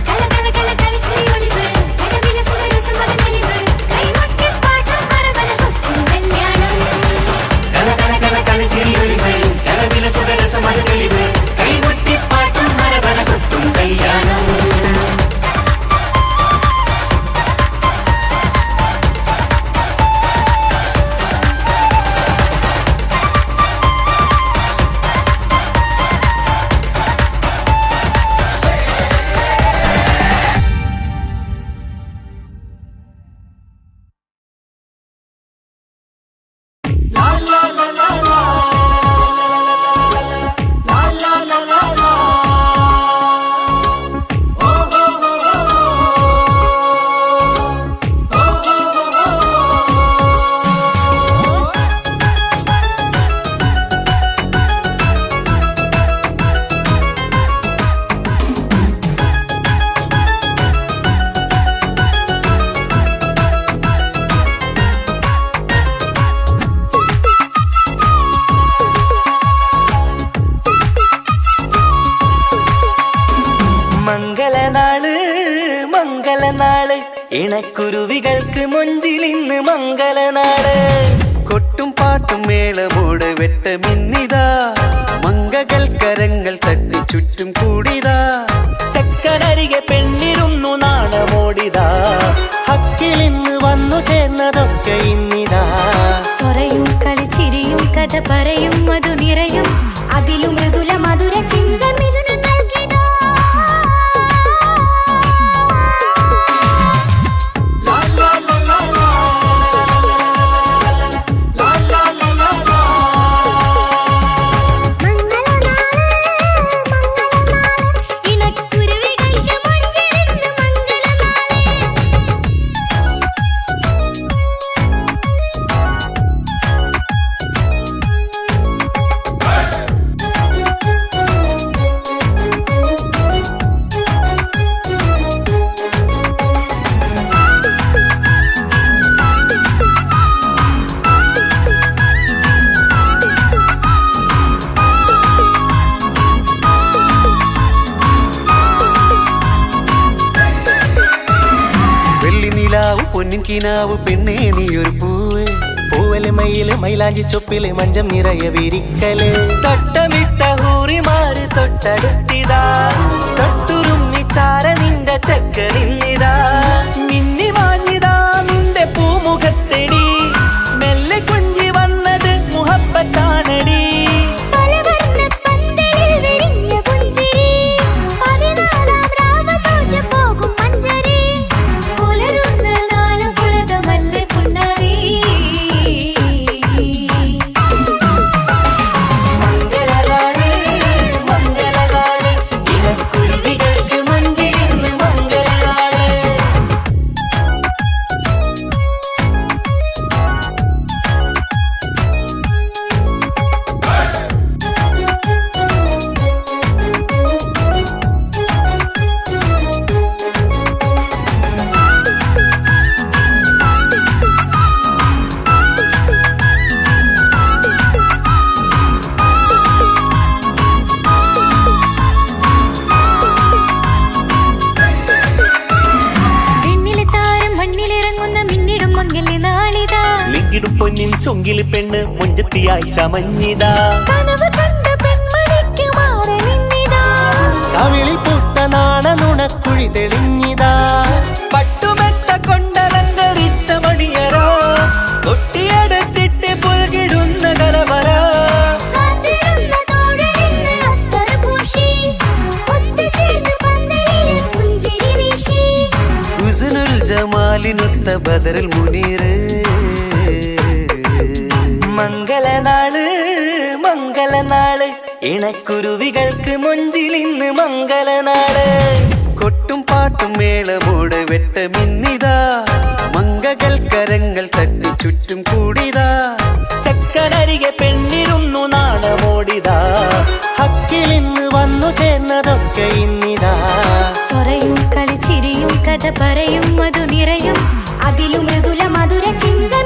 കലകലകണ കളിച്ചിരി ഒളിവ് കനവിലെ സുഖരസമത് തെളിവ് കൈമുട്ടിപ്പാട്ടും മറവന കൊട്ടും കല്യാണം കലകലകണ കളിച്ചിരി ഒളിവ് കനവില സുഖരസമത് തെളിവ് കൈമുട്ടിപ്പാട്ടും മറവന കൊട്ടും കല്യാണം മംഗളനാള് മംഗളനാള് ഇണക്കുരുവികൾക്ക് മൊഞ്ചിലിന്ന് മംഗളനാള് കൊട്ടും പാട്ടും മേളമോട് വെട്ടമിന്നിതാ മംഗകൾ കരങ്ങൾ തട്ടി ചുറ്റും കൂടിതാ ചക്കനരികെ പെണ്ണിരുന്നു നാണമോടിതാ ഹക്കിലിന്ന് വന്നു ചേർന്നതൊക്കെ ഇന്നിതാ സ്വരയും കളിച്ചിരിയും കഥ പറയും മധു നിറയും അതിലും മൃദുല മധുര ചിന്ത മിഥുന നൽകിടാ ഇണക്കുരുവികൾക്ക് മൊഞ്ചിലിന്ന് നിലാവ് പൊന്നിൻ കിനാവ് പെണ്ണേ നീയൊരു പൂവ് പൂവല് മയില് മൈലാഞ്ചി ചൊപ്പില് മഞ്ചം നിറയെ വിരിക്കല് തൊട്ടമിട്ട ഹൂറിമാര് തൊട്ടടുത്തിതാ തൊട്ടുരുമ്മി ചാര നിന്റെ ചക്കനിന്നിതാ മിന്നി മാഞ്ഞിതാ നിന്റെ പൂമുഖത്തെടി മെല്ലെ കുഞ്ചി വന്നത് മുഹബത്താണടി പൊന്നിൻ ചൊങ്കില് പെണ്ണ് മുഞ്ചത്തിയായി ചമഞ്ഞിതാ കവിളിൽ പൂത്ത നാണ നുണക്കുഴി തെളിഞ്ഞിതാ പട്ടുമെത്ത കൊണ്ടലങ്കരിച്ച മണിയറ കൊട്ടിയടച്ചിട്ട് പുൽകിടുന്ന കലവറ ഹുസ്നുൽ ജമാലിനൊത്ത ബദറുൽ മുനീറ് മംഗളനാള് മംഗളനാള് ഇണക്കുരുവികൾക്ക് മൊഞ്ചിലിന്ന് മംഗളനാള് കൊട്ടും പാട്ടും മേളമോട് വെട്ടമിന്നിതാ മംഗകൾ കരങ്ങൾ തട്ടി ചുറ്റും കൂടിതാ ചക്കനരികെ പെണ്ണിരുന്നു നാണമോടിതാ ഹക്കിലിന്ന് വന്നു ചേർന്നതൊക്കെ ഇന്നിതാ സ്വരയും കളിച്ചിരിയും കഥ പറയും മധു നിറയും അതിലും മൃദുല മധുര ചിന്ത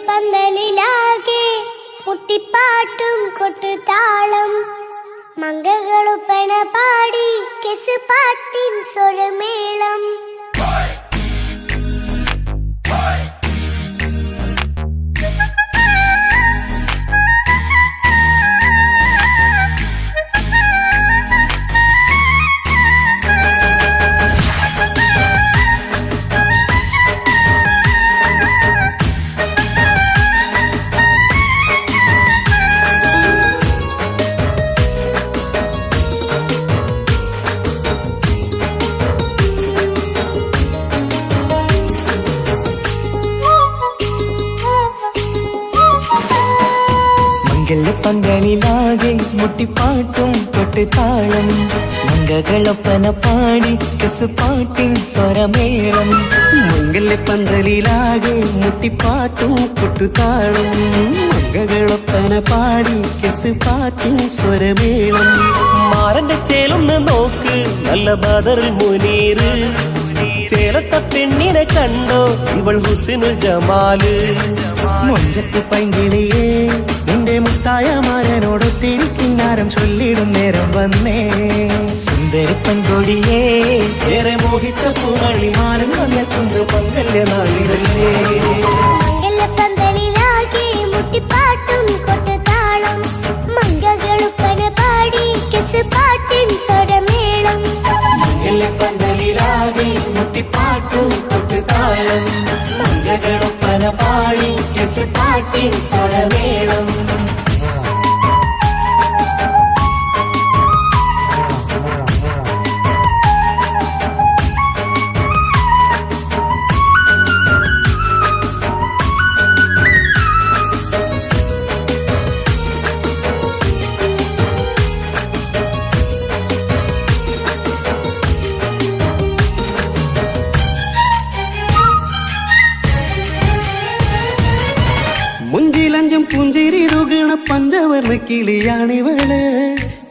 മംഗളപന്തലിലാകെ മുട്ടിപ്പാട്ടും കൊട്ടുതാളം മംഗളൊപ്പന പാടി കെസ് പാട്ടിൻ സ്വരമേളം പന്തലിലാകെ മുട്ടിപ്പാട്ടും കൊട്ടുതാളം മംഗളൊപ്പന പാടി കെസ് പാട്ടിൻ സ്വരമേളം മംഗല്യപ്പന്തലിലാകെ മുട്ടിപ്പാട്ടും കൊട്ടുതാളം മംഗളൊപ്പന പാടി കെസ് പാട്ടിൻ സ്വരമേളം മാറന്റെ ചേലൊന്ന് നോക്ക് നല്ല ബദറുൽ മുനീറ് ചേലത്ത പെണ്ണിനെ കണ്ടോ ഇവൾ ഹുസ്നുൽ ജമാല് മൊഞ്ചത്ത് പൈങ്കിളിയേ നിന്റെ മുത്തായ മാരനോടൊത്തിരിക്കിന്നാരം ചൊല്ലിടും നേരം വന്നേ സുന്ദരി പെൺകൊടിയേ ഏറെ മോഹിച്ച പൂമണിമാരൻ വന്നെത്തുന്ന മംഗല്യ നാളിതല്ലേ മംഗളപന്തലിലാകെ മുട്ടിപ്പാട്ടും കൊട്ടുതാളം മംഗളൊപ്പന പാടി കെസ് പാട്ടിൻ സ്വരമേളം മംഗല്യപ്പന്തലിലാകെ മുട്ടിപ്പാട്ടും കൊട്ടുതാളം മംഗളൊപ്പന പാടി കെസ് പാട്ടിൻ സ്വരമേളം പുഞ്ചിരി തുകണ പഞ്ചവർണ്ണ കിളിയാണിവള്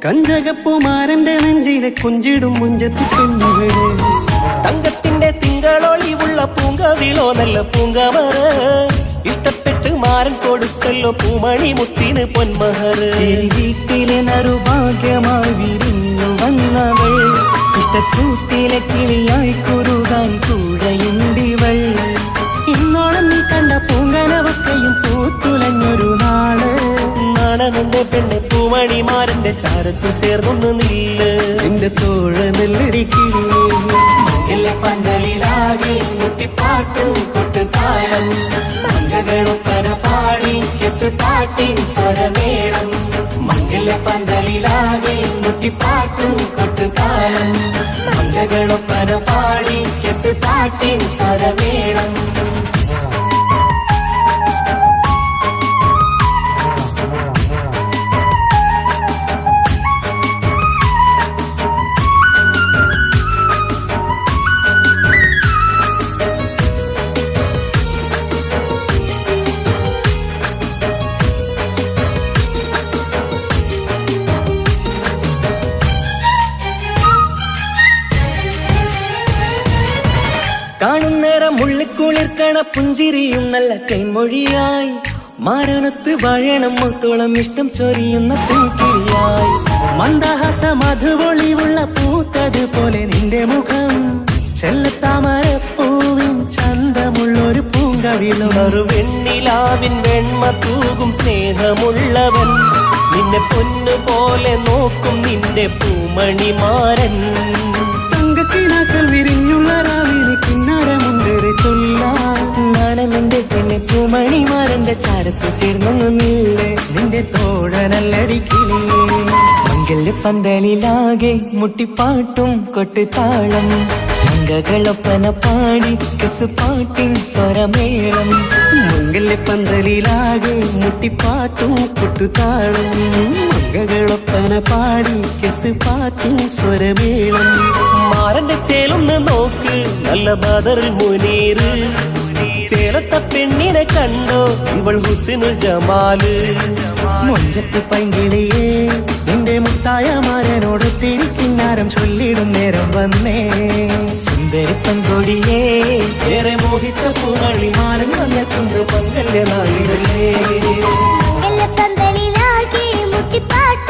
കഞ്ചകപ്പുമാരന്റെ നെഞ്ചിലെ കുഞ്ചിടും മുഞ്ചത്തി പെണ്ണുകള് തങ്കത്തിന്റെ തിങ്കളൊളിവുള്ള പൂങ്കവിളോ നല്ല പൂങ്കമറ ഇഷ്ടപ്പെട്ട് മാരൻ കൊടുക്കല്ലോ പൂമണി മുത്തിന് പൊന്മഹർ വീട്ടിലെ നറുഭാഗ്യമായി വിരിഞ്ഞു വന്നവൾ ഇഷ്ടക്കൂട്ടിലെ കിളിയായി കുറുകാൻ കൂടെയുണ്ടിവൾ ഇന്നോളം നീ കണ്ട പൂങ്കനവക്കയും പൂത്തുലഞ്ഞൊരു നാള് നാണമെന്റെ പെണ്ണെ പൂമണിമാരന്റെ ചാരത്തു ചേർന്നൊന്ന് നില്ല് നിന്റെ തോഴ നെല്ലടിക്കില്ലേ പന്തലിലാകെ മുട്ടിപ്പാട്ടും കൊട്ടുതാളം മംഗളൊപ്പന പാടി കെസ് പാട്ടിൻ സ്വരമേളം മംഗല പന്തലിലാകെ മുട്ടിപ്പാട്ടും കൊട്ടുതാളം മംഗളൊപ്പന പാടി കെസ് പാട്ടിൻ സ്വരമേളം കാണുന്നേരം ഉള്ളിക്കുളിർക്കണ പുഞ്ചിരിയും നല്ല കൈമൊഴിയായി മാരണത്ത് വഴണം മുത്തോളം ഇഷ്ടം ചൊരിയുന്ന പൂക്കിളിയായി മന്ദഹാസ മധുപൊളിവുള്ള പൂത്തതുപോലെ നിന്റെ മുഖം ചെല്ലത്താമരപ്പൂവിൻ ചന്തമുള്ളൊരു പൂങ്കവിളും വെണ്ണിലാവിൻ വെണ്മ തൂകും സ്നേഹമുള്ളവൻ നിന്നെ പൊന്നുപോലെ നോക്കും നിന്റെ പൂമണിമാരൻ തങ്കക്കിനാക്കൾ വിരിഞ്ഞുള്ള രാവിലെ കിന്നാരമുണ്ടേറെ ചൊല്ലാം നാണമെന്റെ പെണ്ണെ പൂമണിമാരന്റെ ചാരത്ത് ചേർന്നൊന്ന് നില്ലേ നിന്റെ തോഴനല്ലടിക്കിളിയേ മംഗല്യ പന്തലിലാകെ മുട്ടിപ്പാട്ടും കൊട്ടുതാളം മംഗളൊപ്പന പാടി കെസ് പാട്ടിൻ സ്വരമേളം മംഗല്യ പന്തലിലാകെ മുട്ടിപ്പാട്ടും കൊട്ടുതാളം മംഗളൊപ്പന പാടി കെസ് പാട്ടും സ്വരമേളം മാരന്റെ ചേലൊന്ന് നോക്ക് നല്ല ബദറിൽ മുനീറ് ചേലത്ത പെണ്ണിനെ കണ്ടോ ഇവൾ ഹുസിനുൽ ജമാല് മൊഞ്ചത്ത് പൈങ്കിളിയേ നിന്റെ മുത്തായ മാരനോട് തിരിക്കിന്നാരം ചൊല്ലിടും നേരം വന്നേ സുന്ദരി പങ്കൊടിയേ ഏറെ മോഹിച്ച പൂമണി മാരൻ വന്നെത്തുന്ന മംഗല്യ നാളിലല്ലേ മംഗലപ്പന്തലിലാകെ മുട്ടിപ്പാട്ട്